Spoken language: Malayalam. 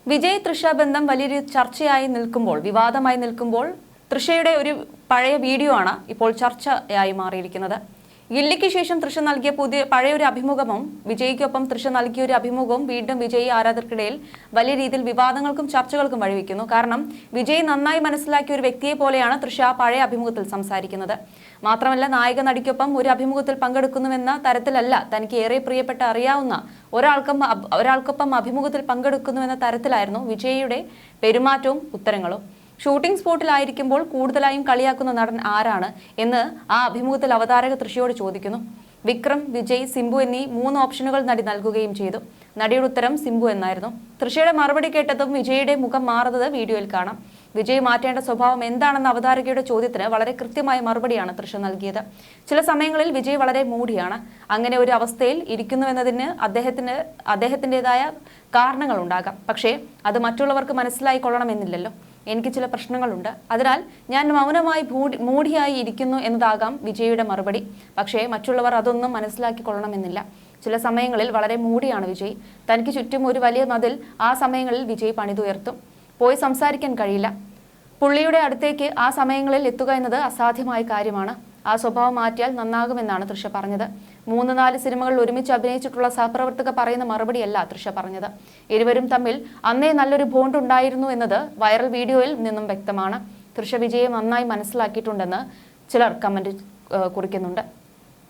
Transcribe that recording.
വിജയ് തൃഷ ബന്ധം വലിയൊരു ചർച്ചയായി നിൽക്കുമ്പോൾ, വിവാദമായി നിൽക്കുമ്പോൾ തൃഷയുടെ ഒരു പഴയ വീഡിയോ ആണ് ഇപ്പോൾ ചർച്ചയായി മാറിയിരിക്കുന്നത്. ഗില്ലിക്ക് ശേഷം തൃഷ നൽകിയ പഴയൊരു അഭിമുഖവും വിജയ്ക്കൊപ്പം തൃഷ നൽകിയ ഒരു അഭിമുഖവും വീണ്ടും വിജയ് ആരാധകർക്കിടയിൽ വലിയ രീതിയിൽ വിവാദങ്ങൾക്കും ചർച്ചകൾക്കും വഴിവെക്കുന്നു. കാരണം വിജയ് നന്നായി മനസ്സിലാക്കിയ ഒരു വ്യക്തിയെ പോലെയാണ് തൃഷ പഴയ അഭിമുഖത്തിൽ സംസാരിക്കുന്നത്. മാത്രമല്ല, നായിക നടിക്കൊപ്പം ഒരു അഭിമുഖത്തിൽ പങ്കെടുക്കുന്നുവെന്ന തരത്തിലല്ല, തനിക്ക് ഏറെ പ്രിയപ്പെട്ട അറിയാവുന്ന ഒരാൾക്കൊപ്പം അഭിമുഖത്തിൽ പങ്കെടുക്കുന്നുവെന്ന തരത്തിലായിരുന്നു വിജയ്യുടെ പെരുമാറ്റവും ഉത്തരങ്ങളും. ഷൂട്ടിംഗ് സ്പോട്ടിലായിരിക്കുമ്പോൾ കൂടുതലായും കളിയാക്കുന്ന നടൻ ആരാണ് എന്ന് ആ അഭിമുഖത്തിൽ അവതാരക തൃഷയോട് ചോദിക്കുന്നു. വിക്രം, വിജയ്, സിംബു എന്നീ 3 ഓപ്ഷനുകൾ നടി നൽകുകയും ചെയ്തു. നടിയുടെ ഉത്തരം സിംബു എന്നായിരുന്നു. തൃഷയുടെ മറുപടി കേട്ടതും വിജയുടെ മുഖം മാറുന്നത് വീഡിയോയിൽ കാണാം. വിജയ് മാറ്റേണ്ട സ്വഭാവം എന്താണെന്ന അവതാരകയുടെ ചോദ്യത്തിന് വളരെ കൃത്യമായ മറുപടിയാണ് തൃഷ നൽകിയത്. ചില സമയങ്ങളിൽ വിജയ് വളരെ മൂടിയാണ്. അങ്ങനെ ഒരു അവസ്ഥയിൽ ഇരിക്കുന്നുവെന്നതിന് അദ്ദേഹത്തിൻ്റെതായ കാരണങ്ങൾ ഉണ്ടാകാം. പക്ഷേ അത് മറ്റുള്ളവർക്ക് മനസ്സിലായി കൊള്ളണമെന്നില്ലല്ലോ. എനിക്ക് ചില പ്രശ്നങ്ങളുണ്ട്, അതിനാൽ ഞാൻ മൗനമായി മൂടിയായി ഇരിക്കുന്നു എന്നതാകാം വിജയുടെ മറുപടി. പക്ഷേ മറ്റുള്ളവർ അതൊന്നും മനസ്സിലാക്കിക്കൊള്ളണമെന്നില്ല. ചില സമയങ്ങളിൽ വളരെ മൂടിയാണ് വിജയ്. തനിക്ക് ചുറ്റും ഒരു വലിയ മതിൽ ആ സമയങ്ങളിൽ വിജയ് പണിതുയർത്തും. പോയി സംസാരിക്കാൻ കഴിയില്ല. പുള്ളിയുടെ അടുത്തേക്ക് ആ സമയങ്ങളിൽ എത്തുക എന്നത് അസാധ്യമായ കാര്യമാണ്. ആ സ്വഭാവം മാറ്റിയാൽ നന്നാകുമെന്നാണ് തൃഷ പറഞ്ഞത്. 3-4 സിനിമകളിൽ ഒരുമിച്ച് അഭിനയിച്ചിട്ടുള്ള സഹപ്രവർത്തക പറയുന്ന മറുപടിയല്ല തൃഷ പറഞ്ഞത്. ഇരുവരും തമ്മിൽ അന്നേ നല്ലൊരു ബോണ്ട് ഉണ്ടായിരുന്നു എന്നത് വൈറൽ വീഡിയോയിൽ നിന്നും വ്യക്തമാണ്. തൃഷ വിജയെ നന്നായി മനസ്സിലാക്കിയിട്ടുണ്ടെന്ന് ചിലർ കമന്റ് കുറിക്കുന്നുണ്ട്.